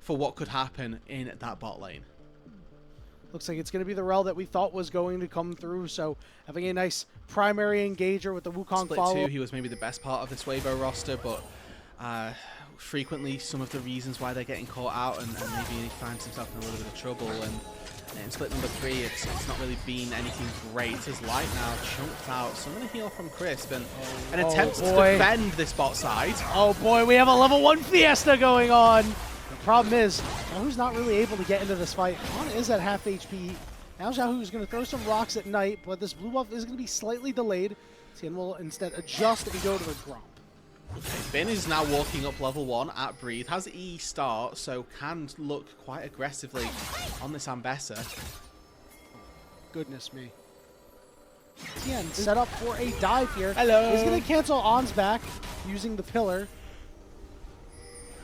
for what could happen in that bot lane. Looks like it's going to be the rel that we thought was going to come through, so having a nice primary engager with the Wukong Split follow. 2, he was maybe the best part of this Weibo roster, but frequently some of the reasons why they're getting caught out, and maybe he finds himself in a little bit of trouble. And in split number 3, it's not really been anything great. As Light now chunked out. So I'm going to heal from Crisp and an attempt to defend this bot side. Oh boy, we have a level 1 Fiesta going on. The problem is, Xiaohu's not really able to get into this fight. On is at half HP. Now Xiaohu's going to throw some rocks at Knight, but this blue buff is going to be slightly delayed. Tien will instead adjust and go to the Gromp. Okay, Bin is now walking up level 1 at Breathe, has E start, so can look quite aggressively on this Ambessa. Goodness me. Tien set up for a dive here. Hello. He's going to cancel On's back using the pillar.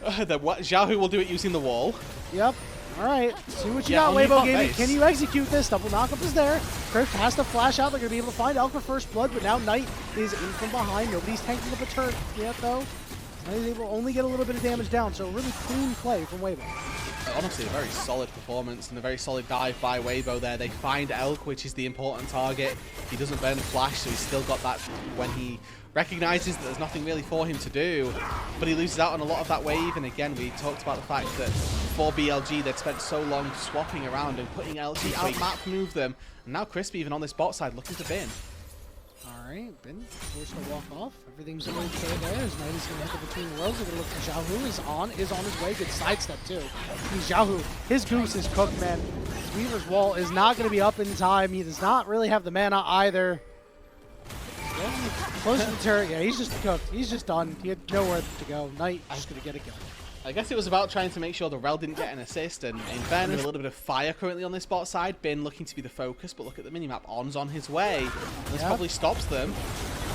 Xiaohu will do it using the wall. Yep. All right. See what you got, Weibo Gaming. Can you execute this? Double knockup is there. Crisp has to flash out. They're going to be able to find Elk for first blood, but now Knight is in from behind. Nobody's tanking up a turret yet, though. Knight is able to only get a little bit of damage down, so really clean play from Weibo. Honestly, a very solid performance and a very solid dive by Weibo there. They find Elk, which is the important target. He doesn't burn flash, so he's still got that when he recognizes that there's nothing really for him to do, but he loses out on a lot of that wave. And again, we talked about the fact that for BLG, they'd spent so long swapping around and putting LG out map move them. And now Crisp even on this bot side looking to Bin. All right, Bin forced to walk off. Everything's okay there. As Knight is going to hit the between worlds. They're going to look for Xiaohu. Is on his way. Good sidestep too. Xiaohu, his goose is cooked, man. Weaver's wall is not going to be up in time. He does not really have the mana either. Close to the turret. Yeah, he's just cooked. He's just done. He had nowhere to go. Knight just going to get a kill. I guess it was about trying to make sure the rel didn't get an assist, and in fairness, a little bit of fire currently on this bot side. Bin looking to be the focus, but look at the minimap. On's on his way. And this probably stops them.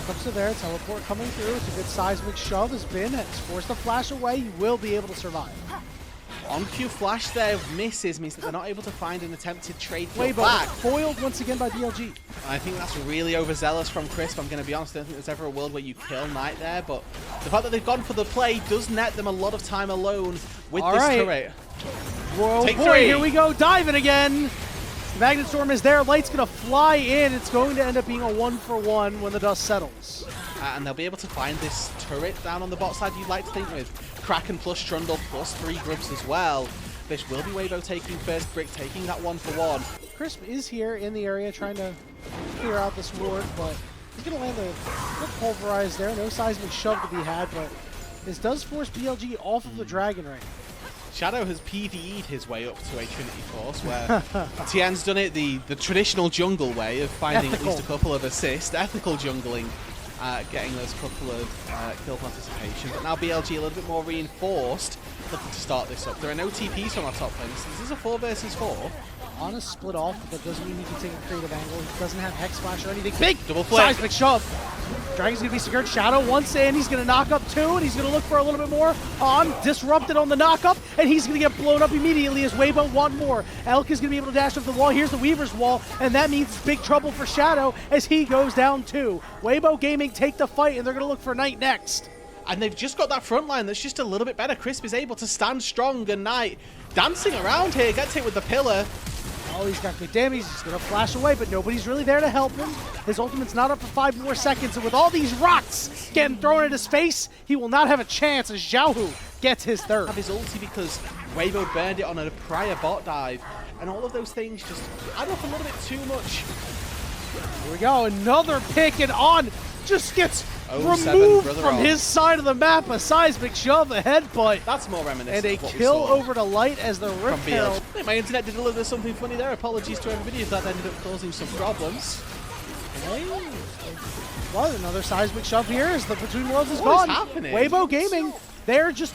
Comes to there. Teleport coming through. It's a good seismic shove. As Bin has forced the flash away, he will be able to survive. On Q flash there misses, means that they're not able to find an attempted trade kill Weibo back. Foiled once again by BLG. I think that's really overzealous from Crisp. I'm going to be honest, I don't think there's ever a world where you kill Knight there, but the fact that they've gone for the play does net them a lot of time alone with this turret. Whoa, Take boy, 3. Here we go, diving again. Magnet Storm is there. Light's going to fly in. It's going to end up being a 1-for-1 when the dust settles. And they'll be able to find this turret down on the bot side, you'd like to think, with Kraken plus Trundle plus 3 grubs as well. This will be Weibo taking first brick, taking that 1-for-1. Crisp is here in the area trying to clear out this ward, but he's going to land a pulverized there. No seismic shove to be had, but this does force BLG off of the Dragon Ring. Shadow has PvE'd his way up to a Trinity Force, where Tian's done it the traditional jungle way of finding at least a couple of assists, ethical jungling, getting those couple of kill participation. But now BLG a little bit more reinforced, looking to start this up. There are no TPs from our top lane, so this is a 4 versus 4. On a split off, but doesn't mean he can take a creative angle. He doesn't have Hex Flash or anything. Big double flip. Seismic shove. Dragon's going to be secured. Shadow once in. He's going to knock up 2, and he's going to look for a little bit more. On disrupted on the knockup, and he's going to get blown up immediately as Weibo want more. Elk is going to be able to dash up the wall. Here's the Weaver's wall, and that means big trouble for Shadow as he goes down 2. Weibo Gaming take the fight, and they're going to look for Knight next. And they've just got that front line that's just a little bit better. Crisp is able to stand strong, and Knight dancing around here, gets hit with the pillar. Oh, he's got good damage. He's going to flash away, but nobody's really there to help him. His ultimate's not up for 5 more seconds, and with all these rocks getting thrown into space, he will not have a chance as Xiaohu gets his third. Have his ulti because Weibo burned it on a prior bot dive, and all of those things just add up a little bit too much. Here we go, another pick, and On just gets removed from his side of the map. A seismic shove, a headbutt. That's more reminiscent. And a kill over to Light as the Rip Herald. My internet did a little bit something funny there. Apologies to everybody if that ended up causing some problems. Okay. Well, another seismic shove here as the Between Worlds is gone. What is happening? Weibo Gaming, they're just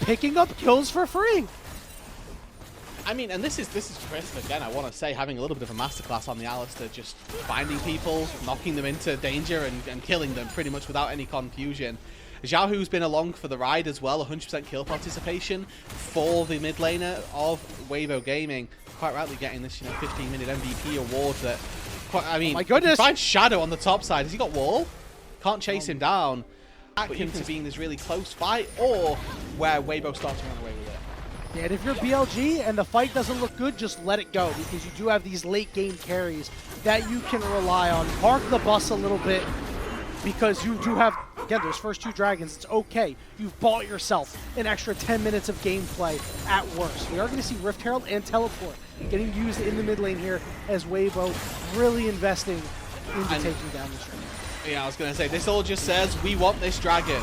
picking up kills for free. I mean, and this is Crisp again, I want to say, having a little bit of a masterclass on the Alistair, just finding people, knocking them into danger and killing them pretty much without any confusion. Xiaohu's been along for the ride as well, 100% kill participation for the mid laner of Weibo Gaming. Quite rightly getting this 15-minute MVP award that, I mean, my goodness. Find Shadow on the top side. Has he got wall? Can't chase him down. Back him to being this really close fight, or where Weibo starts to run away with it. Yeah, and if you're BLG and the fight doesn't look good, just let it go, because you do have these late game carries that you can rely on. Park the bus a little bit, because you do have, again, those first 2 dragons. It's okay. You've bought yourself an extra 10 minutes of gameplay at worst. We are going to see Rift Herald and Teleport getting used in the mid lane here, as Weibo really investing into taking down this dragon. Yeah, I was going to say, this all just says, we want this dragon.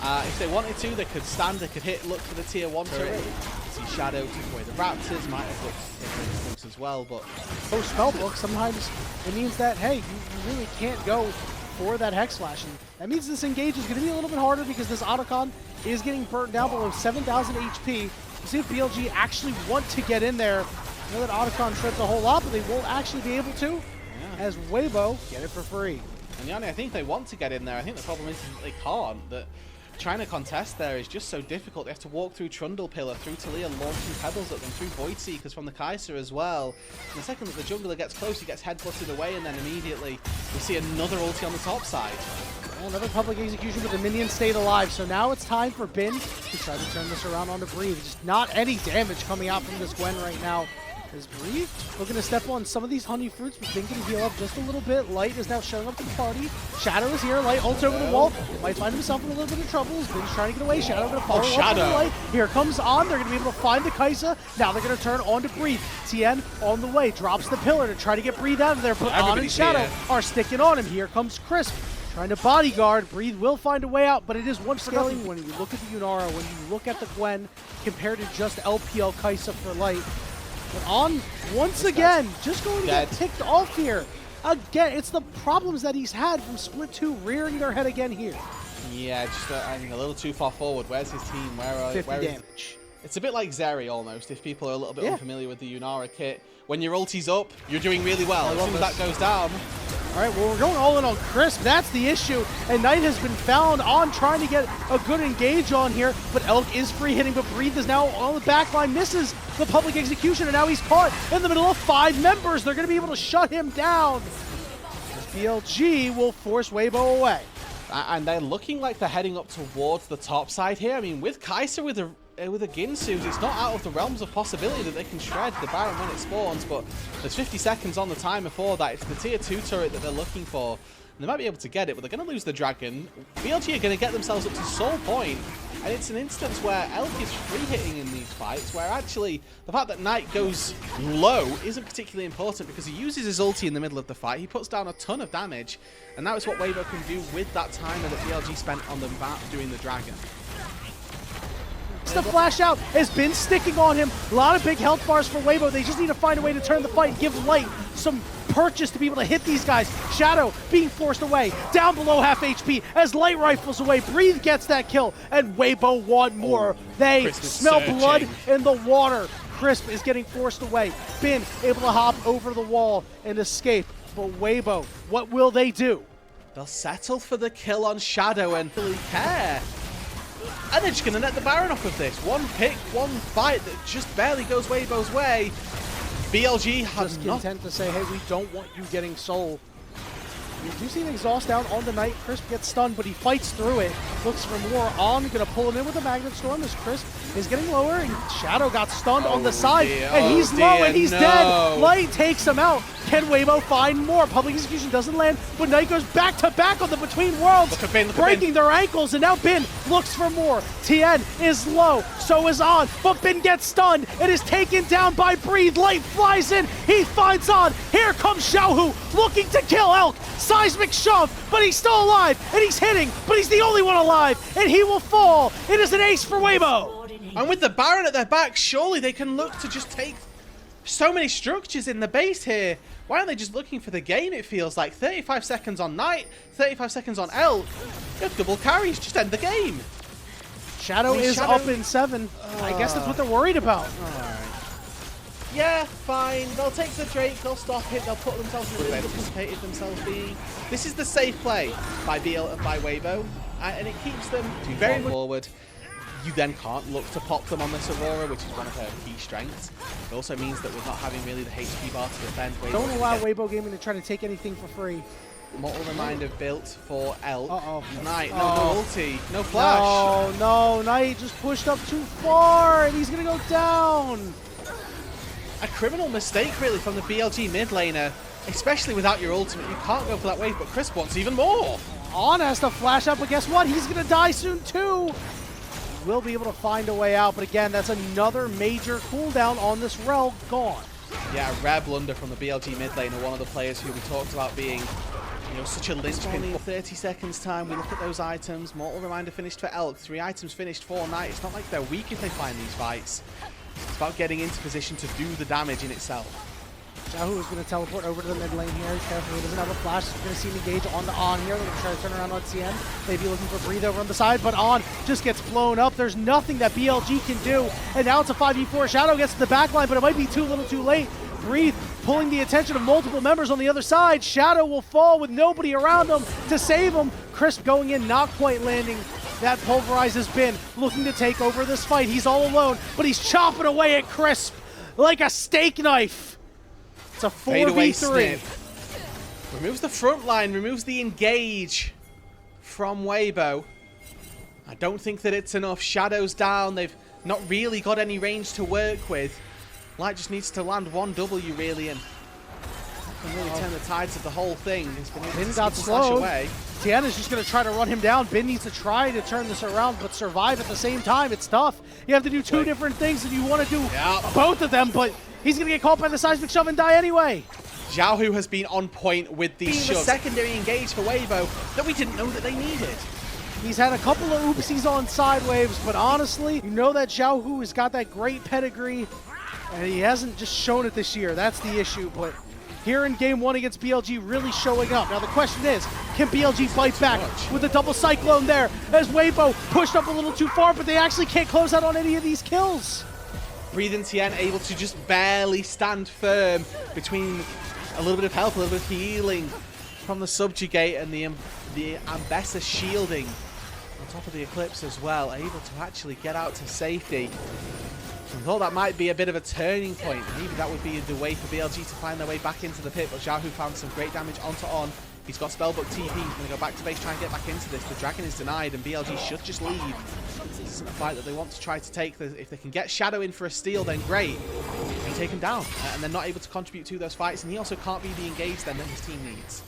If they wanted to, they could stand, they could look for the tier 1 turret. See Shadow take away the Raptors, might have looked to take away the Smokes as well, but... Post spellbook, sometimes it means that, hey, you really can't go for that Hex Slash. And that means this engage is going to be a little bit harder, because this Otacon is getting burnt down below 7,000 HP. We'll see if BLG actually want to get in there. I know that Otacon shreds a whole lot, but they won't actually be able to, as Weibo get it for free. And Yanni, I think they want to get in there. I think the problem is that they can't. That trying to contest there is just so difficult. They have to walk through Trundle Pillar, through Talia, launching Pebbles at them, through Void Seekers from the Kai'Sa as well. And the second that the jungler gets close, he gets headbutted away, and then immediately we see another ulti on the top side. Another public execution, but the minions stayed alive. So now it's time for Bin to try to turn this around onto Breathe. Just not any damage coming out from this Gwen right now. Is Breathe looking to step on some of these honey fruits, but Bin can heal up just a little bit. Light is now showing up to the party. Shadow is here. Light ults over the wall. Might find himself in a little bit of trouble. Bin's trying to get away. Shadow going to follow up Shadow. on Light. Here comes On. They're going to be able to find the Kai'Sa. Now they're going to turn on to Breathe. Tien on the way. Drops the pillar to try to get Breathe out of there, but On and Shadow are sticking on him. Here comes Crisp, trying to bodyguard. Breathe will find a way out, but it is one scaling when you look at the Yunara, when you look at the Gwen, compared to just LPL Kai'Sa for Light. But On, once again, just going to get ticked off here. Again, it's the problems that he's had from Split 2 rearing their head again here. Yeah, just I mean, a little too far forward. Where's his team? Where 50 damage. It's a bit like Zeri almost, if people are a little bit unfamiliar with the Yunara kit. When your ulti's up, you're doing really well. As soon as that goes down... All right, well, we're going all in on Crisp. That's the issue. And Knight has been found On trying to get a good engage on here, but Elk is free hitting, but Breathe is now on the back line, misses the public execution, and now he's caught in the middle of 5 members. They're going to be able to shut him down. BLG will force Weibo away. And they're looking like they're heading up towards the top side here. I mean, with Kai'Sa with a Ginsu, it's not out of the realms of possibility that they can shred the Baron when it spawns, but there's 50 seconds on the timer for that. It's the tier 2 turret that they're looking for. And they might be able to get it, but they're going to lose the dragon. BLG are going to get themselves up to Soul Point, and it's an instance where Elk is free hitting in these fights, where actually the fact that Knight goes low isn't particularly important, because he uses his ulti in the middle of the fight. He puts down a ton of damage, and that is what Weibo can do with that timer that BLG spent on them doing the dragon. The flash out has been sticking on him. A lot of big health bars for Weibo. They just need to find a way to turn the fight, give Light some purchase to be able to hit these guys. Shadow being forced away, down below half HP as Light rifles away. Breathe gets that kill, and Weibo want more. They smell blood in the water. Crisp is getting forced away. Bin able to hop over the wall and escape. But Weibo, what will they do? They'll settle for the kill on Shadow and really care. And they're just going to net the Baron off of this. One pick, one fight that just barely goes Weibo's way. BLG has just content to say, hey, we don't want you getting soul. You do see an exhaust down on the Knight. Crisp gets stunned, but he fights through it. Looks for more. On, going to pull him in with a Magnet Storm as Crisp is getting lower, and Shadow got stunned on the side, and he's low, and he's dead. Light takes him out. Can Weibo find more? Public execution doesn't land, but Knight goes back to back on the Between Worlds, breaking their ankles, and now Bin looks for more. Tien is low, so is On, but Bin gets stunned and is taken down by Breathe. Light flies in, he finds On. Here comes Xiaohu looking to kill Elk. Seismic shove, but he's still alive, and he's hitting, but he's the only one alive, and he will fall. It is an ace for Weibo. And with the Baron at their back, surely they can look to just take so many structures in the base here. Why aren't they just looking for the game, it feels like? 35 seconds on Knight, 35 seconds on Elk. You have double carries, just end the game. Shadow is up in 7. I guess that's what they're worried about. Yeah, fine. They'll take the Drake, they'll stop it, they'll put themselves in where they anticipated themselves being. This is the safe play by Weibo, and it keeps them very forward. You then can't look to pop them on this Aurora, which is one of her key strengths. It also means that we're not having really the HP bar to defend. Don't allow Weibo Gaming to try to take anything for free. Mortal Reminder built for Elk. Uh-oh. Knight, no ulti, no flash. Oh, no, Knight just pushed up too far, and he's going to go down. A criminal mistake, really, from the BLG mid laner, especially without your ultimate. You can't go for that wave, but Chris wants even more. On has to flash up, but guess what? He's going to die soon, too. Will be able to find a way out, but again, that's another major cooldown on this Rel gone. Yeah, a rare blunder from the BLG mid laner, one of the players who we talked about being, you know, such a linchpin. In 30 seconds time, we look at those items. Mortal Reminder finished for Elk, 3 items finished for Knight. It's not like they're weak if they find these fights. It's about getting into position to do the damage in itself. Yahoo is going to teleport over to the mid lane here. He's careful, he doesn't have a flash. He's going to see him engage on the On here. They're going to try to turn around on CN. Maybe looking for Breathe over on the side, but On just gets blown up. There's nothing that BLG can do. And now it's a 5v4. Shadow gets to the back line, but it might be too little too late. Breathe pulling the attention of multiple members on the other side. Shadow will fall with nobody around him to save him. Crisp going in, not quite landing. That pulverizes Bin, looking to take over this fight. He's all alone, but he's chopping away at Crisp like a steak knife. It's a 4v3. Removes the front line, removes the engage from Weibo. I don't think that it's enough. Shadow's down. They've not really got any range to work with. Light just needs to land one W really and can really turn the tides of the whole thing. Bin got slowed. Tiana's just going to try to run him down. Bin needs to try to turn this around, but survive at the same time. It's tough. You have to do two different things, and you want to do both of them, but he's going to get caught by the seismic shove and die anyway. Xiaohu has been on point with these shoves. Secondary engage for Weibo that we didn't know that they needed. He's had a couple of oopsies on side waves, but honestly, you know that Xiaohu has got that great pedigree, and he hasn't just shown it this year. That's the issue, but here in game 1 against BLG really showing up. Now the question is, can BLG fight back with a double cyclone there as Weibo pushed up a little too far, but they actually can't close out on any of these kills. Breathe and Tien able to just barely stand firm between a little bit of health, a little bit of healing from the Subjugate and the Ambessa shielding on top of the Eclipse as well, able to actually get out to safety. I thought that might be a bit of a turning point. Maybe that would be the way for BLG to find their way back into the pit, but Xiaohu found some great damage onto On. He's got Spellbook TP, he's going to go back to base, try and get back into this. The Dragon is denied and BLG should just leave. This isn't a fight that they want to try to take. If they can get Shadow in for a steal, then great. They take him down, and they're not able to contribute to those fights, and he also can't be the engaged then that his team needs.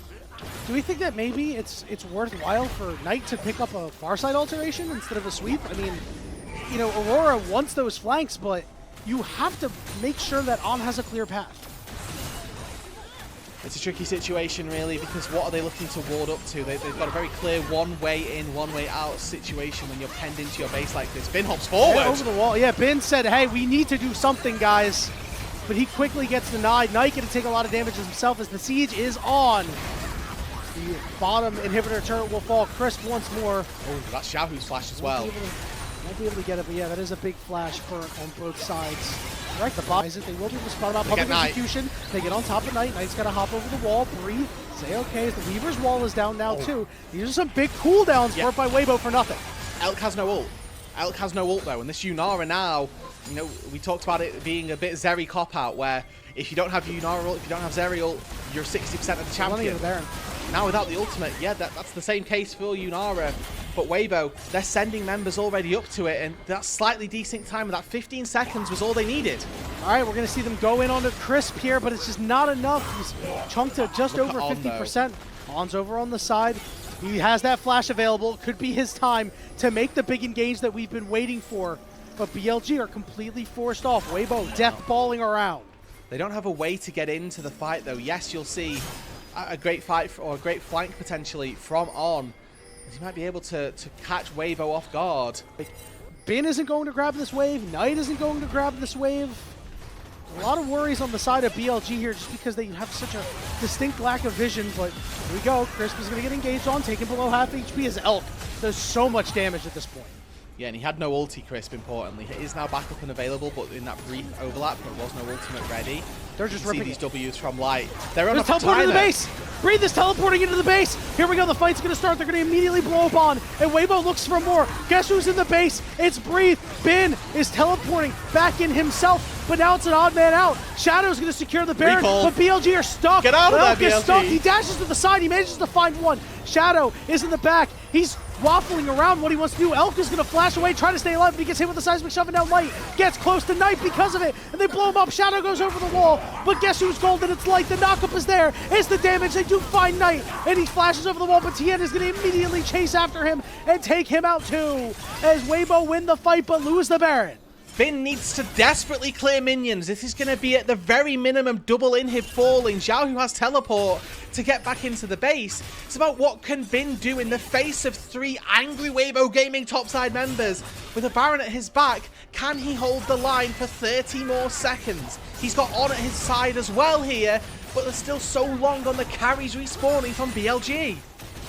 Do we think that maybe it's worthwhile for Knight to pick up a far side alteration instead of a sweep? I mean, you know, Aurora wants those flanks, but you have to make sure that On has a clear path. It's a tricky situation, really, because what are they looking to ward up to? They've got a very clear one way in, one way out situation when you're penned into your base like this. Bin hops forward. Yeah, over the wall. Yeah, Bin said, hey, we need to do something, guys. But he quickly gets denied. Knight going to take a lot of damage himself as the siege is on. The bottom inhibitor turret will fall. Crisp once more. Oh, that's Xiaohu's flash as well. Might be able to get it, but yeah, that is a big flash burn on both sides. Right, the buys it. They will be able to spot him out. Public execution. They get on top of Knight. Knight's got to hop over the wall, breathe, say okay. The Weaver's wall is down now too. These are some big cooldowns worked by Weibo for nothing. Elk has no ult. Elk has no ult though, and this Yunara now, you know, we talked about it being a bit Zeri cop-out, where if you don't have Yunara ult, if you don't have Zeri ult, you're 60% of the champion. Now without the ultimate, yeah, that's the same case for Yunara. But Weibo, they're sending members already up to it, and that slightly desync time of that 15 seconds was all they needed. All right, we're going to see them go in on the Crisp here, but it's just not enough. He's chunked to just over 50%. On's over on the side. He has that flash available. Could be his time to make the big engage that we've been waiting for. But BLG are completely forced off. Weibo death balling around. They don't have a way to get into the fight, though. Yes, you'll see a great fight or a great flank potentially from On. He might be able to catch Weibo off guard. Bin isn't going to grab this wave. Knight isn't going to grab this wave. A lot of worries on the side of BLG here just because they have such a distinct lack of vision, but here we go. Crisp is going to get engaged on, taken below half HP as Elk does so much damage at this point. Yeah, and he had no ulti, Crisp, importantly. He is now back up and available, but in that brief overlap, there was no ultimate ready. They're just ripping these W's from Light. They're on a teleporting to the base. Breathe is teleporting into the base. Here we go. The fight's going to start. They're going to immediately blow up on. And Weibo looks for more. Guess who's in the base? It's Breathe. Bin is teleporting back in himself, but now it's an odd man out. Shadow's going to secure the Baron, but BLG are stuck. Get out of there, BLG. Stuck. He dashes to the side. He manages to find one. Shadow is in the back. He's waffling around what he wants to do. Elk is going to flash away, try to stay alive, but he gets hit with the seismic shove, and now Light gets close to Knight because of it, and they blow him up. Shadow goes over the wall, but guess who's golden? It's Light. The knockup is there. It's the damage. They do find Knight, and he flashes over the wall, but Tien is going to immediately chase after him and take him out too, as Weibo win the fight but lose the Baron. Bin needs to desperately clear minions. This is going to be at the very minimum double inhib falling. Zhao, who has teleport to get back into the base. It's about what can Bin do in the face of 3 angry Weibo Gaming topside members. With a Baron at his back, can he hold the line for 30 more seconds? He's got On at his side as well here, but there's still so long on the carries respawning from BLG.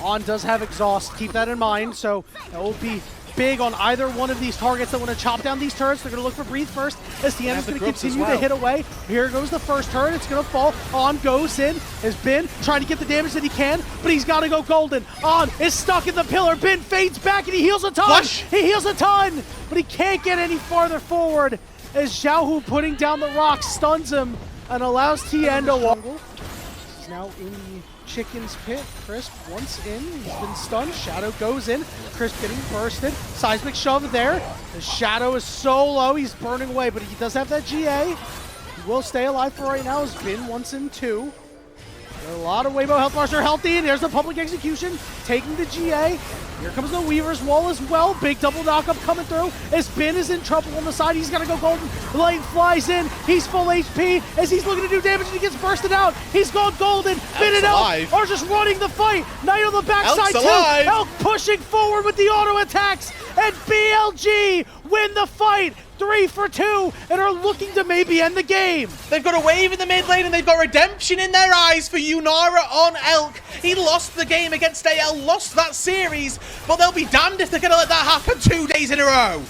On does have exhaust, keep that in mind, so it will be big on either one of these targets that want to chop down these turrets. They're going to look for Breathe first, as Tien is going to continue to hit away. Here goes the first turret. It's going to fall. On goes in. Has Bin trying to get the damage that he can, but he's got to go golden. On is stuck in the pillar. Bin fades back and he heals a ton. Flush. He heals a ton, but he can't get any farther forward, as Xiaohu putting down the rock stuns him and allows Tien to walk. He's now in the Chicken's pit. Crisp once in, he's been stunned. Shadow goes in. Crisp getting bursted. Seismic shove there. The Shadow is so low, he's burning away, but he does have that GA. He will stay alive for right now. Has been once in 2. A lot of Weibo health bars are healthy, and there's the public execution taking the GA. Here comes the Weaver's wall as well. Big double knockup coming through. As Bin is in trouble on the side, he's gonna go golden. Light flies in. He's full HP as he's looking to do damage, and he gets bursted out. He's gone golden. Bin and Elk are just running the fight. Knight on the backside too. Elk pushing forward with the auto attacks, and BLG win the fight. 3 for 2, and are looking to maybe end the game. They've got a wave in the mid lane, and they've got redemption in their eyes for Unara on Elk. He lost the game against AL, lost that series, but they'll be damned if they're going to let that happen 2 days in a row.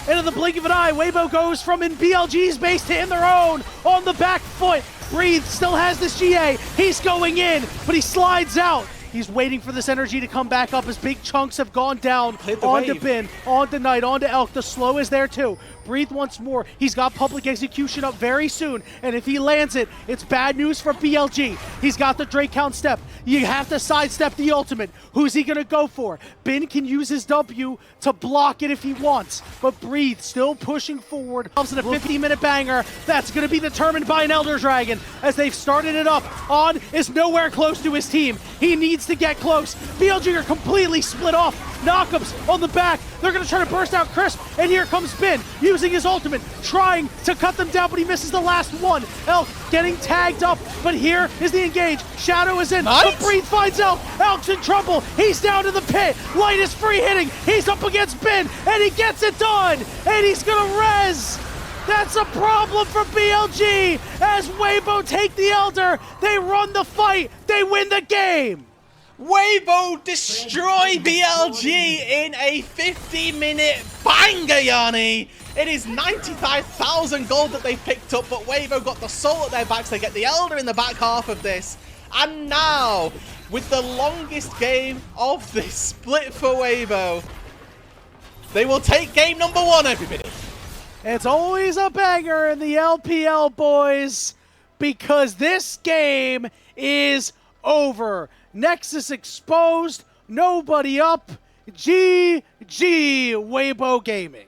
And in the blink of an eye, Weibo goes from in BLG's base to in their own on the back foot. Breathe still has this GA. He's going in, but he slides out. He's waiting for this energy to come back up as big chunks have gone down onto Bin, onto Knight, onto Elk. The slow is there too. Breathe once more. He's got public execution up very soon, and if he lands it, it's bad news for BLG. He's got the Drake count step. You have to sidestep the ultimate. Who's he gonna go for? Bin can use his W to block it if he wants, but Breathe still pushing forward. In a 50-minute banger that's gonna be determined by an Elder Dragon as they've started it up. On is nowhere close to his team. He needs to get close. BLG are completely split off. Knockups on the back. They're going to try to burst out Crisp, and here comes Bin using his ultimate, trying to cut them down, but he misses the last one. Elk getting tagged up, but here is the engage. Shadow is in, but Breathe finds Elk. Elk's in trouble. He's down to the pit. Light is free hitting. He's up against Bin, and he gets it done, and he's going to res. That's a problem for BLG as Weibo take the Elder. They run the fight. They win the game. Weibo destroy BLG in a 50-minute banger, Yanni. It is 95,000 gold that they've picked up, but Weibo got the soul at their backs. They get the Elder in the back half of this. And now, with the longest game of this split for Weibo, they will take game number 1, everybody. It's always a banger in the LPL, boys, because this game is over. Nexus exposed, nobody up. GG Weibo Gaming.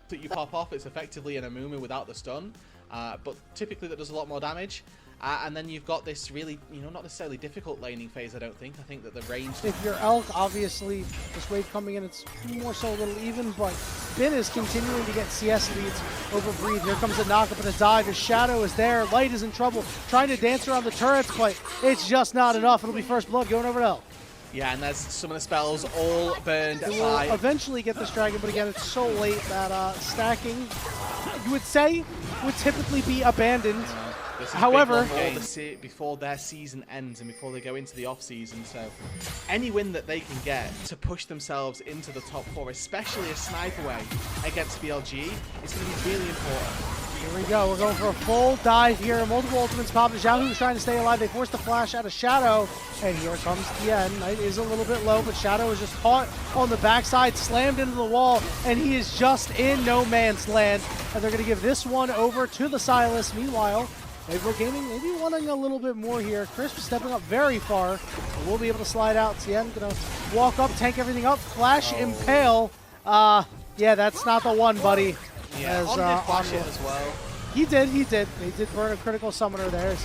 That you pop off, it's effectively an Amumu without the stun, but typically that does a lot more damage. And then you've got this really, not necessarily difficult laning phase, I don't think. I think that the range... If you're Elk, obviously, this wave coming in, it's more so a little even, but Bin is continuing to get CS leads over Breathe. Here comes a knockup and a dive. His Shadow is there. Light is in trouble, trying to dance around the turrets, but it's just not enough. It'll be first blood going over to Elk. Yeah, and there's some of the spells all burned They will eventually get this dragon, but again, it's so late that stacking, you would say, would typically be abandoned. This is However, before their season ends and before they go into the off-season, so any win that they can get to push themselves into the top 4, especially a sniper way against BLG, is going to be really important. Here we go. We're going for a full dive here. Multiple ultimates popping. Xiaohu's trying to stay alive. They force the flash out of Shadow. And here comes Tien. Knight is a little bit low, but Shadow is just caught on the backside, slammed into the wall, and he is just in no man's land. And they're going to give this one over to the Silas. Meanwhile, Weibo Gaming maybe wanting a little bit more here. Crisp stepping up very far. We'll be able to slide out. Tien going to walk up, tank everything up. Flash, impale. Yeah, that's not the one, buddy. Yeah, as, did flash it as well. He did. They did burn a critical summoner there.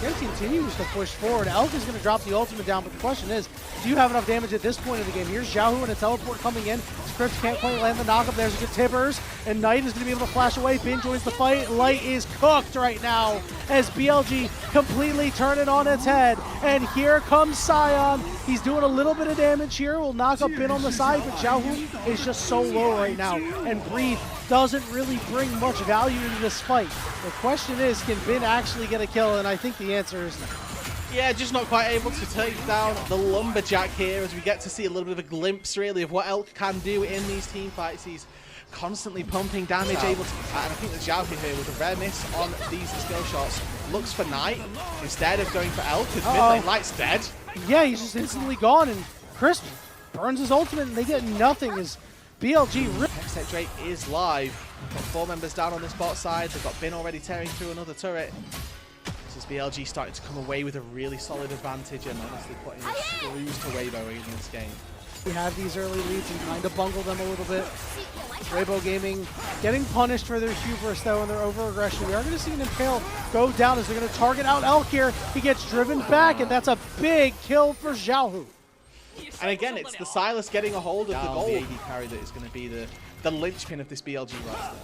Gen continues to push forward. Elk is going to drop the ultimate down, but the question is, do you have enough damage at this point of the game? Here's Xiaohu and a teleport coming in. Scripps can't quite land the knockup. There's a good Tibbers, and Knight is going to be able to flash away. Bin joins the fight. Light is cooked right now as BLG completely turn it on its head. And here comes Sion. He's doing a little bit of damage here. Will knock up Bin on the side, but Xiaohu is just so low right now. And Breathe doesn't really bring much value into this fight. The question is, can Bin actually get a kill? And I think the answer is no. Yeah, just not quite able to take down the Lumberjack here as we get to see a little bit of a glimpse, really, of what Elk can do in these team fights. He's constantly pumping damage, able to... And I think that Xiaohu here, with a rare miss on these skill shots, looks for Knight instead of going for Elk, because mid-lane Light's dead. Yeah, he's just instantly gone, and Crisp burns his ultimate, and they get nothing as BLG... Hextech Drake is live. Got 4 members down on this bot side. They've got Bin already tearing through another turret. This is BLG starting to come away with a really solid advantage and honestly putting the screws to Weibo in this game. We have these early leads and kind of bungle them a little bit. Weibo Gaming getting punished for their hubris though and their over-aggression. We are going to see an Impale go down as they're going to target out Elk here. He gets driven back, and that's a big kill for Xiaohu. And again, it's the Silas getting a hold of the gold. The AD carry that is going to be the linchpin of this BLG roster.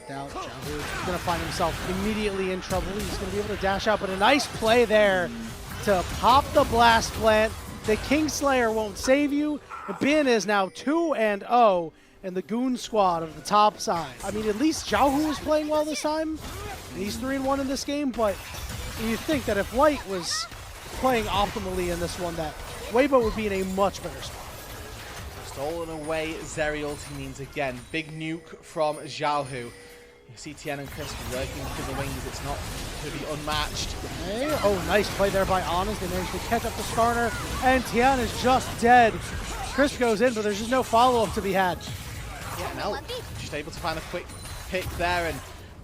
Doubt Xiaohu is going to find himself immediately in trouble. He's going to be able to dash out, but a nice play there to pop the blast plant. The Kingslayer won't save you. Bin is now 2-0 in the Goon squad of the top side. I mean, at least Xiaohu is playing well this time. He's 3-1 in this game, but you think that if Light was playing optimally in this one, that Weibo would be in a much better spot. Stolen away Zeri ulti means again, big nuke from Xiaohu. You see Tien and Crisp working through the wings. It's not to be unmatched. Hey, oh, nice play there by Honest. They managed to catch up the Skarner, and Tien is just dead. Crisp goes in, but there's just no follow-up to be had. Yeah, and Elk just able to find a quick pick there, and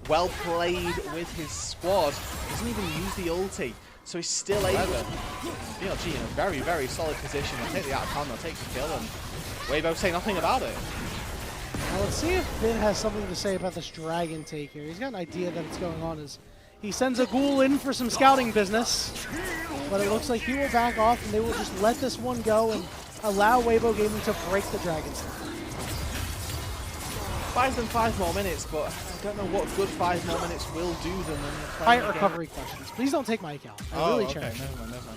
well played with his squad. Doesn't even use the ulti, so he's still able. BLG in a very, very solid position. They'll take the outcome, they'll take the kill, and Weibo say nothing about it. Now let's see if Bin has something to say about this dragon take here. He's got an idea that it's going on as he sends a ghoul in for some scouting business, but it looks like he will back off and they will just let this one go and allow Weibo Gaming to break the dragon's neck. Buys them 5 more minutes, but I don't know what good 5 more minutes will do them when they're playing Fight recovery questions. Please don't take my account. I really cherish it. Never mind.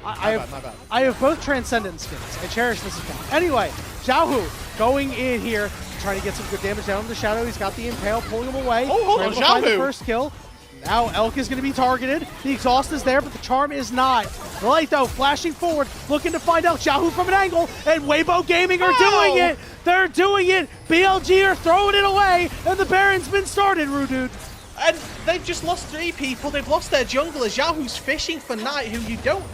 My bad. I have both Transcendent skins. I cherish this account. Anyway, Xiaohu going in here, trying to get some good damage down on the Shadow. He's got the Impale, pulling him away. Oh, hold on, Xiaohu! The Xiaohu! First kill. Now Elk is going to be targeted. The exhaust is there, but the charm is not. The Light, though, flashing forward, looking to find out Xiaohu from an angle, and Weibo Gaming are doing it! They're doing it! BLG are throwing it away, and the Baron's been started, Rudude. And they've just lost 3 people. They've lost their jungler. Xiaohu's fishing for Knight, who you don't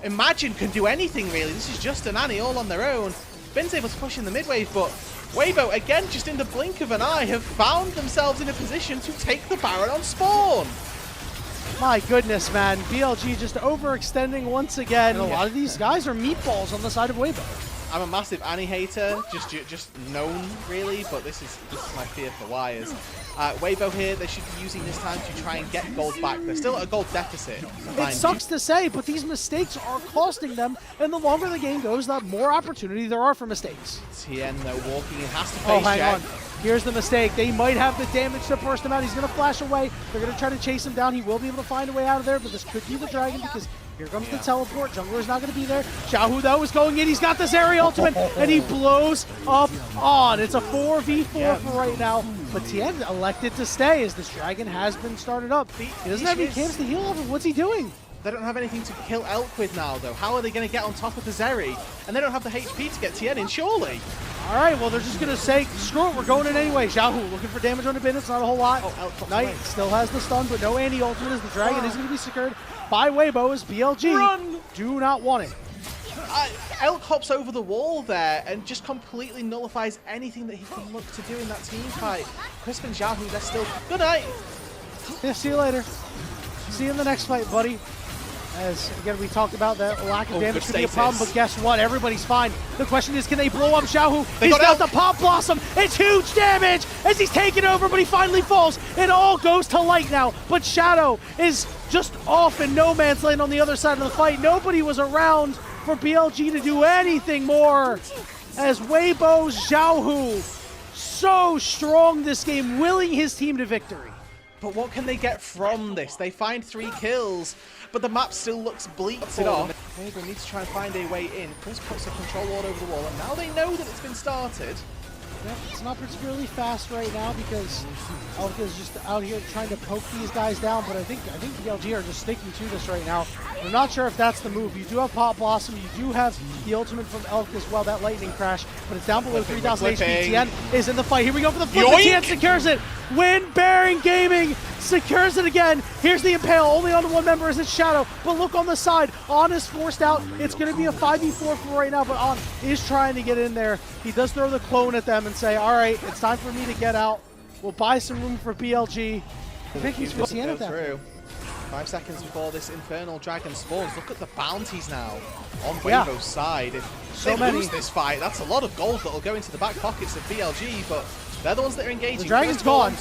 imagine can do anything, really. This is just an Annie all on their own. Bin's able to push in the mid-wave, but Weibo, again, just in the blink of an eye, have found themselves in a position to take the Baron on spawn. My goodness, man. BLG just overextending once again. And a lot of these guys are meatballs on the side of Weibo. I'm a massive Annie hater, just known, really, but this is my fear for wires. Weibo here, they should be using this time to try and get gold back. They're still at a gold deficit. It sucks to say, but these mistakes are costing them, and the longer the game goes, the more opportunity there are for mistakes. Tien, though, walking in, has to face hang Gen. on. Here's the mistake. They might have the damage to burst him out. He's going to flash away. They're going to try to chase him down. He will be able to find a way out of there, but this could be the dragon because here comes the teleport. Jungler's not going to be there. Xiaohu, though, is going in. He's got the Zeri ultimate, and he blows up on. It's a 4v4 for right now. but Tien elected to stay as this dragon has been started up. He doesn't have any camps to heal off of. What's he doing? They don't have anything to kill Elk with now, though. How are they going to get on top of the Zeri? And they don't have the HP to get Tien in, surely. All right, well, they're just going to say, screw it, we're going in anyway. Xiaohu looking for damage on the bin. It's not a whole lot. Knight still has the stun, but no anti-ultimate as the dragon is going to be secured by Weibo as BLG do not want it. Elk hops over the wall there and just completely nullifies anything that he can look to do in that team fight. Crisp and Xiaohu, they're still... Good night! Yeah, see you later. See you in the next fight, buddy. As, again, we talked about that lack of damage could be a problem, but guess what? Everybody's fine. The question is, can they blow up Xiaohu? He's got the Pop Blossom. It's huge damage as he's taken over, but he finally falls. It all goes to light now, but Shadow is just off in no man's land on the other side of the fight. Nobody was around for BLG to do anything more as Weibo Xiaohu so strong this game, willing his team to victory. But what can they get from this? They find 3 kills, but the map still looks bleak. Weibo needs to try and find a way in. Chris puts a control ward over the wall, and now they know that it's been started. Yeah, it's not particularly fast right now because Elk is just out here trying to poke these guys down, but I think BLG are just sticking to this right now. I'm not sure if that's the move. You do have Pop Blossom, you do have the ultimate from Elk as well, that lightning crash, but it's down below 3,000 HP. Tien is in the fight. Here we go for the flip. Tien secures it. Wind Bearing Gaming secures it again. Here's the Impale, only on one member is its Shadow, but look on the side. On is forced out. It's going to be a 5v4 for right now, but On is trying to get in there. He does throw the clone at them and say, all right, it's time for me to get out. We'll buy some room for BLG. I think he's going to end through. 5 seconds before this Infernal Dragon spawns. Look at the bounties now on Weibo's side. If they lose this fight, that's a lot of gold that will go into the back pockets of BLG, but they're the ones that are engaging. The dragon's gone.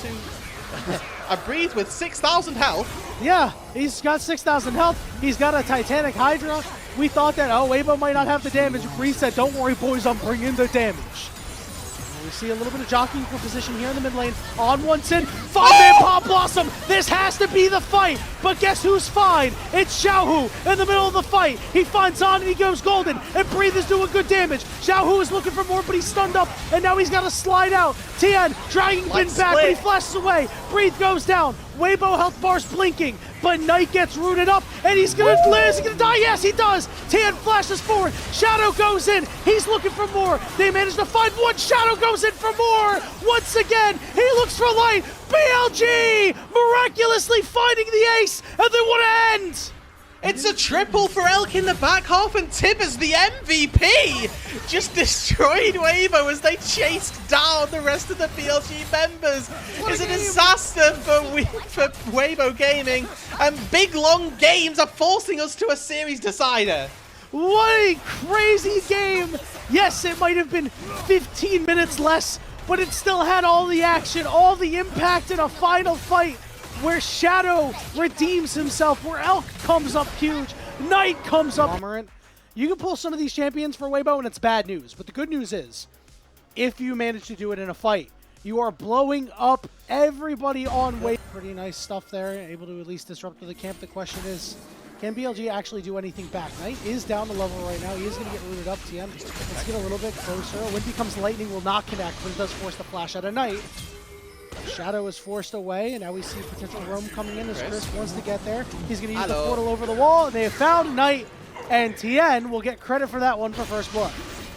I breathe with 6,000 health. Yeah, he's got 6,000 health. He's got a Titanic Hydra. We thought that, oh, Weibo might not have the damage. Breathe said, don't worry, boys, I'm bringing the damage. We see a little bit of jockeying for position here in the mid lane. On once in, 5-man Pop Blossom. This has to be the fight, but guess who's fine? It's Xiaohu in the middle of the fight. He finds On and he goes golden, and Breathe is doing good damage. Xiaohu is looking for more, but he's stunned up, and now he's got to slide out. Tien dragging Bin back, but he flashes away. Breathe goes down. Weibo health bar's blinking, but Knight gets rooted up, and he's gonna live. Is he gonna die? Yes, he does. Tien flashes forward. Shadow goes in. He's looking for more. They manage to find one. Shadow goes in for more. Once again, he looks for light. BLG miraculously finding the ace, and they want to end. It's a triple for Elk in the back half, and Tibbers, the MVP, just destroyed Weibo as they chased down the rest of the BLG members. It's a disaster for Weibo Gaming, and big long games are forcing us to a series decider. What a crazy game. Yes, it might have been 15 minutes less, but it still had all the action, all the impact in a final fight, where Shadow redeems himself, where Elk comes up huge, Knight comes up. You can pull some of these champions for Weibo and it's bad news, but the good news is, if you manage to do it in a fight, you are blowing up everybody on Weibo. Pretty nice stuff there, able to at least disrupt the camp. The question is, can BLG actually do anything back? Knight is down the level right now. He is going to get rooted up. Tien, let's get a little bit closer. When becomes lightning will not connect, but it does force the flash out of Knight. Shadow is forced away, and now we see potential roam coming in as Chris wants to get there. He's going to use the portal over the wall, and they have found Knight, and Tien will get credit for that one for first blood.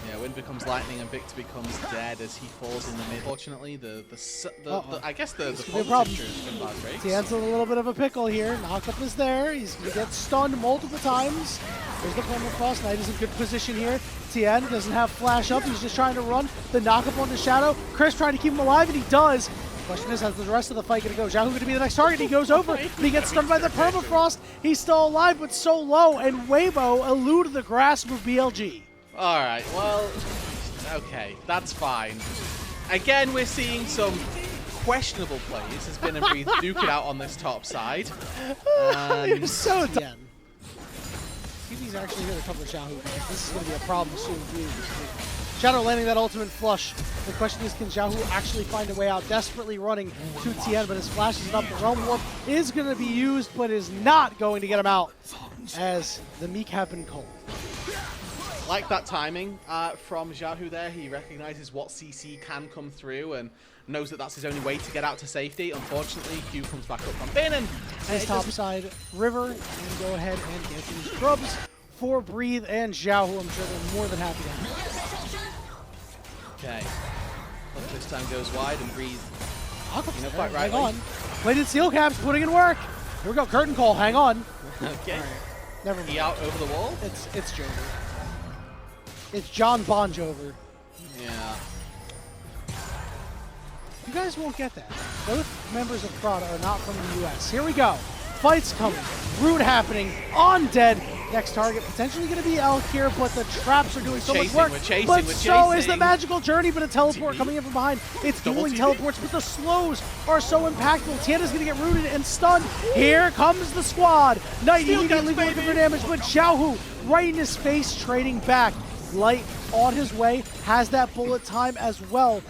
Yeah, Wind becomes lightning, and Victor becomes dead as he falls in the mid. Fortunately, I guess the positive has been bad breaks. Tien's in a little bit of a pickle here. Knockup is there. He's going to get stunned multiple times. There's the permafrost. Knight is in good position here. Tien doesn't have flash up. He's just trying to run the knockup on the Shadow. Chris trying to keep him alive, and he does. Question is, how's the rest of the fight going to go? Xiaohu going to be the next target. He goes over, but he gets stunned by the permafrost. He's still alive, but so low, and Weibo eluded the grasp of BLG. All right, well, okay, that's fine. Again, we're seeing some questionable plays as Bin and Breathe duke it out on this top side. You're so dumb. He's actually going to cover Xiaohu. This is going to be a problem soon. Shadow landing that ultimate flush. The question is, can Xiaohu actually find a way out? Desperately running to Tien, but his flash is up. The Realm Warp is going to be used, but is not going to get him out, as the Meek have been cold. Like that timing from Xiaohu there. He recognizes what CC can come through and knows that that's his only way to get out to safety. Unfortunately, Q comes back up from Bin and his topside river and go ahead and get these grubs for Breathe and Xiaohu. I'm sure they're more than happy to have it. Okay. Look, this time goes wide and Breathe. You know, quite right. Hang on. Plated steel caps putting in work. Here we go. Curtain call. Hang on. Okay. Right. Never mind. He out over the wall. It's Jover. It's John Bon Jover. Yeah. You guys won't get that. Both members of Prada are not from the U.S. Here we go. Fights coming. Root happening. On dead. Next target potentially going to be Elk here, but the traps are doing so much work. But so is the magical journey, but a teleport coming in from behind. It's dueling teleports, but the slows are so impactful. Tiana's going to get rooted and stunned. Here comes the squad. Knight immediately looking for damage, but Xiaohu right in his face, trading back. Light on his way, has that bullet time as well.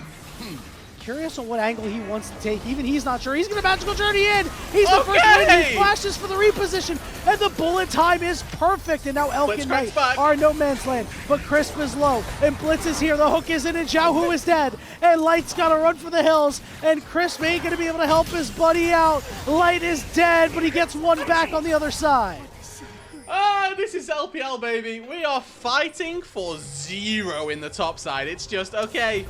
Curious on what angle he wants to take. Even he's not sure. He's going to magical journey in. He's the first one. He flashes for the reposition, and the bullet time is perfect. And now Elk and Knight are in no man's land. But Crisp is low, and Blitz is here. The hook is in, and Xiaohu is dead. And Light's got to run for the hills, and Crisp ain't going to be able to help his buddy out. Light is dead, but he gets one back on the other side. Ah, this is LPL, baby. We are fighting for 0 in the top side. It's just, okay,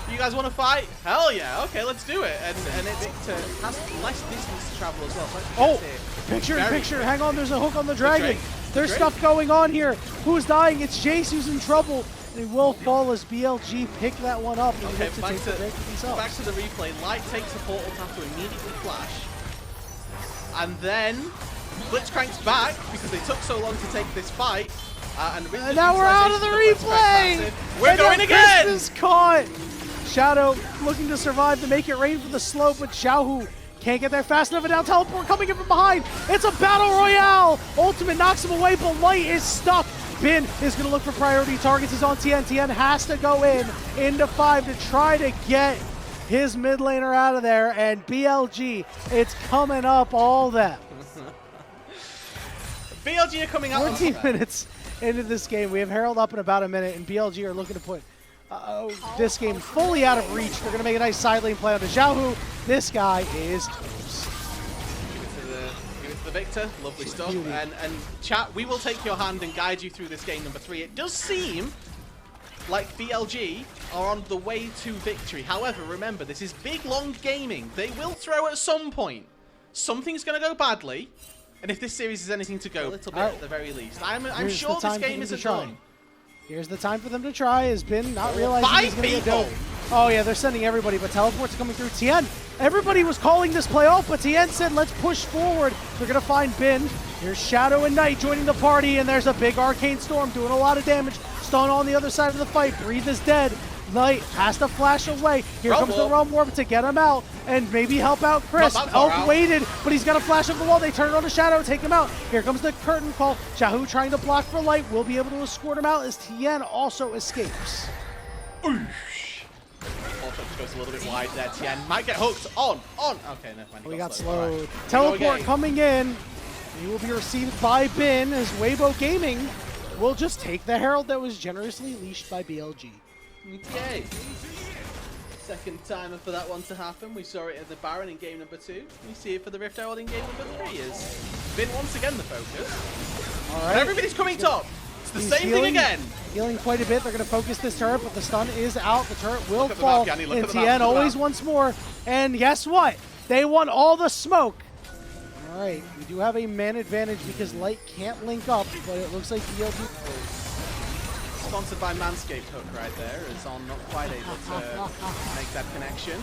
you guys want to fight? Hell yeah. Okay, let's do it. And it has less distance to travel as well. So picture. Hang on, there's a hook on the dragon. There's stuff going on here. Who's dying? It's Jace who's in trouble. And he will fall as BLG pick that one up. Okay, back to the replay. Light takes a portal tap to immediately flash. And then Blitzcrank's back because they took so long to take this fight. And now we're out of the replay! We're going again! Crisp is caught! Shadow looking to survive to make it rain for the slope, but Xiaohu can't get there fast enough, and now teleport coming in from behind. It's a battle royale! Ultimate knocks him away, but Light is stuck. Bin is going to look for priority targets. He's on Tien. Tien has to go into 5 to try to get his mid laner out of there, and BLG, it's coming up all them. BLG are coming out 14 minutes into this game. We have Herald up in about a minute, and BLG are looking to put this game fully out of reach. They're going to make a nice side lane play onto Xiaohu. This guy is toast. Give it to the victor. Lovely stuff. And chat, we will take your hand and guide you through this game number 3. It does seem like BLG are on the way to victory. However, remember, this is big, long gaming. They will throw at some point. Something's going to go badly. And if this series is anything to go, a little bit at the very least. I'm sure this game isn't done. Here's the time for them to try. Has been not realizing he's going to get done. Oh yeah, they're sending everybody, but teleport's coming through. Tien, everybody was calling this play off, but Tien said, let's push forward. They're going to find Bin. Here's Shadow and Knight joining the party, and there's a big Arcane Storm doing a lot of damage. Stun on the other side of the fight. Breathe is dead. Knight has to flash away. Here comes the Realm Warp to get him out and maybe help out Crisp. Elk waited, but he's got to flash up the wall. They turn it on to Shadow, take him out. Here comes the curtain call. Xiaohu trying to block for Light. Will be able to escort him out as Tien also escapes. Goes a little bit wide there. Tien might get hooked. On. Okay, never mind. We got slowed. Right. Teleport coming in. He will be received by Bin as Weibo Gaming will just take the Herald that was generously leashed by BLG. Okay. Second timer for that one to happen. We saw it at the Baron in game number 2. We see it for the Rift Herald in game number 3. Has been once again the focus. All right. And everybody's coming top. It's the same thing again. Healing quite a bit. They're going to focus this turret, but the stun is out. The turret will fall. And Tien always wants more. And guess what? They want all the smoke. All right. We do have a man advantage because Light can't link up, but it looks like BLG. Sponsored by Manscaped hook right there. It's on not quite able to make that connection.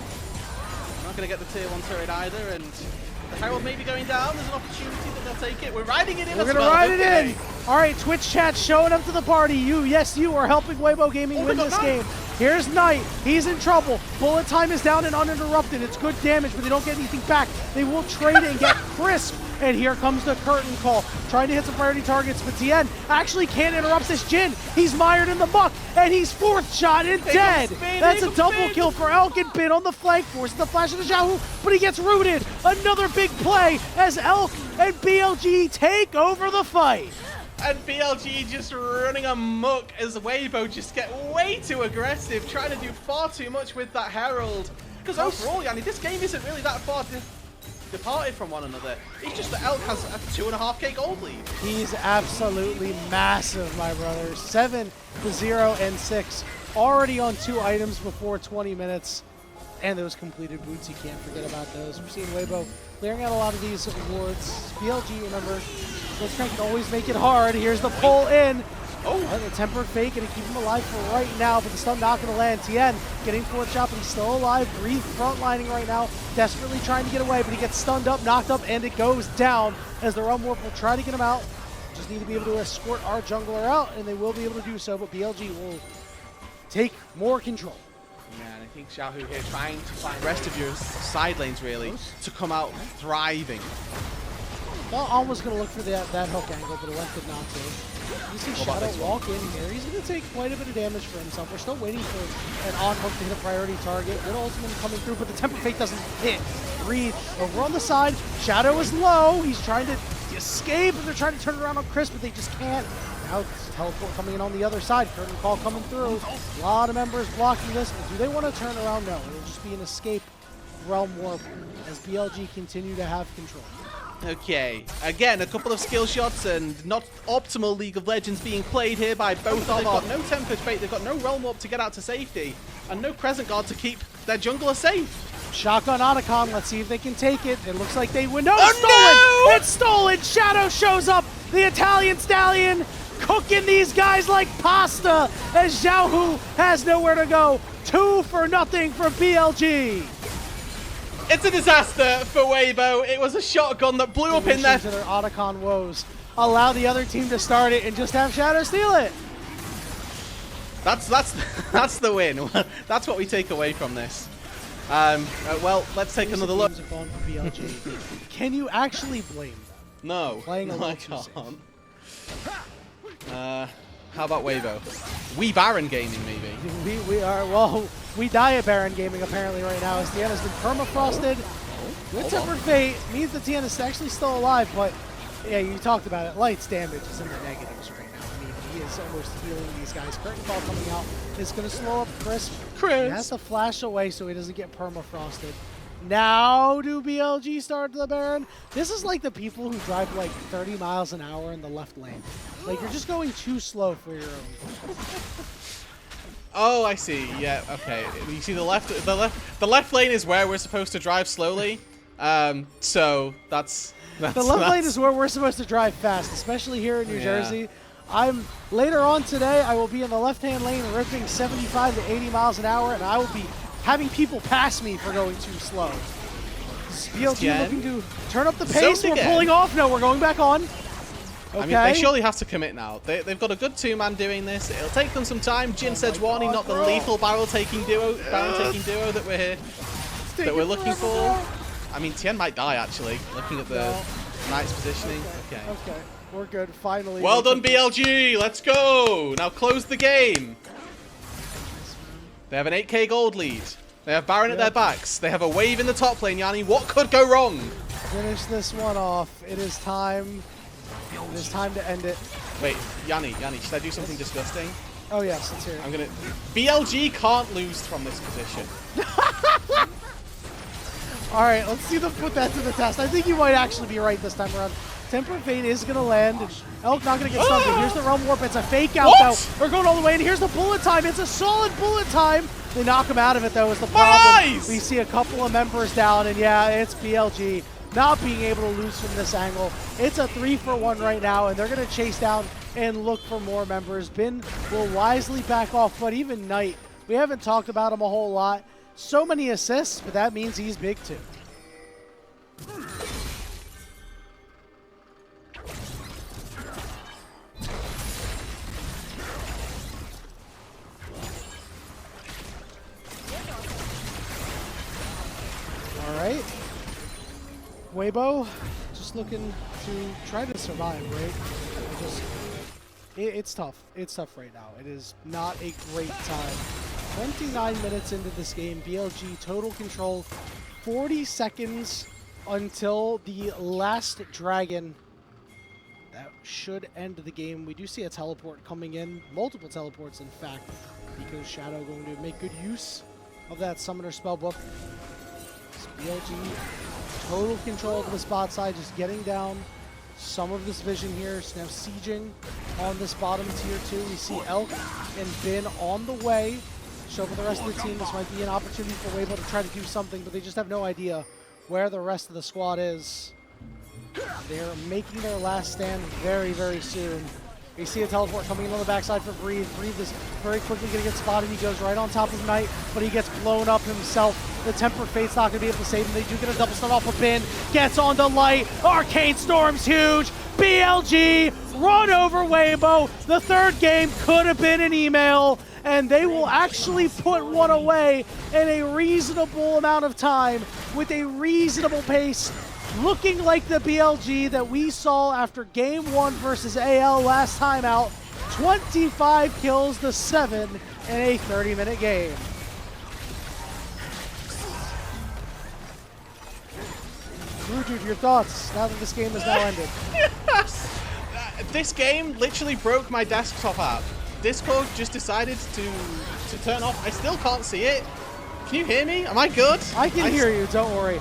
Not going to get the tier 1 turret either, and the Herald may be going down. There's an opportunity that they'll take it. We're riding it in. We're going to ride it in. All right, Twitch chat showing up to the party. Yes, you are helping Weibo Gaming win this game. Here's Knight. He's in trouble. Bullet time is down and uninterrupted. It's good damage, but they don't get anything back. They will trade it and get Crisp. And here comes the curtain call. Trying to hit some priority targets, but Tien actually can't interrupt this Jin. He's mired in the muck, and he's 4th shot and dead. That's a double kill for Elk and Bin on the flank. Forces the flash of the Xiaohu, but he gets rooted. Another big play as Elk and BLG take over the fight. And BLG just running amok as Weibo just get way too aggressive, trying to do far too much with that Herald. Because overall, Yanni, this game isn't really that far departed from one another. It's just that Elk has a 2.5k gold lead. He's absolutely massive, my brother. 7-0 and 6. Already on 2 items before 20 minutes. And those completed boots, you can't forget about those. We're seeing Weibo clearing out a lot of these awards. BLG, remember, Blitzcrank can always make it hard. Here's the pull in. Oh, the tempered fake gonna keep him alive for right now, but the stun not gonna land. Tien getting fourth shot, but he's still alive. Breathe frontlining right now, desperately trying to get away, but he gets stunned up, knocked up, and it goes down as the Realm Warp will try to get him out. Just need to be able to escort our jungler out, and they will be able to do so, but BLG will take more control. Man, I think Xiaohu here trying to find the rest of your side lanes, really, to come out thriving. Well, almost going to look for that hook angle, but Lent did not do. You see Shadow walk in here. He's going to take quite a bit of damage for himself. We're still waiting for an on-hook to hit a priority target. Good ultimate coming through, but the Temper Fake doesn't hit. Breathe over on the side. Shadow is low. He's trying to escape, and they're trying to turn it around on Chris, but they just can't. Now teleport coming in on the other side. Curtain call coming through. A lot of members blocking this. But do they want to turn around? No. It'll just be an escape Realm Warp as BLG continue to have control. Okay, again, a couple of skill shots and not optimal League of Legends being played here by both of them. They've got no Tempered Fate, they've got no Realm Warp to get out to safety, and no Crescent Guard to keep their jungler safe. Shotgun Otacon, let's see if they can take it. It looks like they win. No, stolen! No! It's stolen! Shadow shows up, the Italian Stallion, cooking these guys like pasta as Xiaohu has nowhere to go. 2-0 for BLG. It's a disaster for Weibo. It was a shotgun that blew up in there. To their Otacon woes. Allow the other team to start it and just have Shadow steal it. That's the win. That's what we take away from this. Well, let's take another look. For BLG. Can you actually blame them? No, Playing a I can't. How about Weibo? We Baron Gaming, maybe. We are, well, we die at Baron Gaming apparently right now as Tien has been permafrosted. Good Tempered Fate means that Tien is actually still alive, but yeah, you talked about it. Light's damage is in the negatives right now. I mean, he is almost healing these guys. Curtain Call coming out is going to slow up Chris. He has to flash away so he doesn't get permafrosted. Now do BLG start the Baron? This is like the people who drive like 30 miles an hour in the left lane. Like, you're just going too slow for your own. Oh, I see. Yeah, okay. You see the left lane is where we're supposed to drive slowly. So that's the left lane is where we're supposed to drive fast, especially here in New Jersey. Later on today, I will be in the left-hand lane ripping 75 to 80 miles an hour, and I will be having people pass me for going too slow. BLG looking to turn up the pace. We're pulling off. No, we're going back on. Okay. I mean, they surely have to commit now. They've got a good two-man doing this. It'll take them some time. Jin Sejuani, not the lethal barrel-taking duo that we're looking for. I mean, Tien might die, actually, looking at the Knight's positioning. Okay, we're good, finally. Well done, BLG. Let's go. Now close the game. They have an 8k gold lead. They have Baron at their backs. They have a wave in the top lane, Yanni. What could go wrong? Finish this one off. It is time. It is time to end it. Wait, Yanni, should I do something disgusting? Oh yes, let's hear it. I'm gonna. BLG can't lose from this position. All right, let's see them put that to the test. I think you might actually be right this time around. Tempered Fate is going to land. Elk not going to get stunned. Here's the Realm Warp. It's a fake out, though. They're going all the way, and here's the bullet time. It's a solid bullet time. They knock him out of it, though, is the problem. We see a couple of members down, and yeah, it's BLG not being able to lose from this angle. It's a 3-for-1 right now, and they're going to chase down and look for more members. Bin will wisely back off, but even Knight, we haven't talked about him a whole lot. So many assists, but that means he's big, too. Alright, Weibo just looking to try to survive, right? It's tough. It's tough right now. It is not a great time. 29 minutes into this game, BLG total control, 40 seconds until the last dragon that should end the game. We do see a teleport coming in, multiple teleports in fact, because Shadow going to make good use of that Summoner Spellbook. BLG, total control of the spot side, just getting down some of this vision here. So now sieging on this bottom tier 2. We see Elk and Bin on the way. So for the rest of the team, this might be an opportunity for Weibo to try to do something, but they just have no idea where the rest of the squad is. They're making their last stand very, very soon. We see a teleport coming in on the backside for Breathe. Breathe is very quickly going to get spotted. He goes right on top of Knight, but he gets blown up himself. The Temper Fate's not going to be able to save him. They do get a double stun off of Bin. Gets on the Light. Arcane Storm's huge. BLG run over Weibo. The third game could have been an email, and they will actually put one away in a reasonable amount of time with a reasonable pace. Looking like the BLG that we saw after game 1 versus AL last time out. 25 kills to 7 in a 30-minute game. Dude, your thoughts now that this game has now ended? This game literally broke my desktop app. Discord just decided to turn off. I still can't see it. Can you hear me? Am I good? I can hear you, don't worry.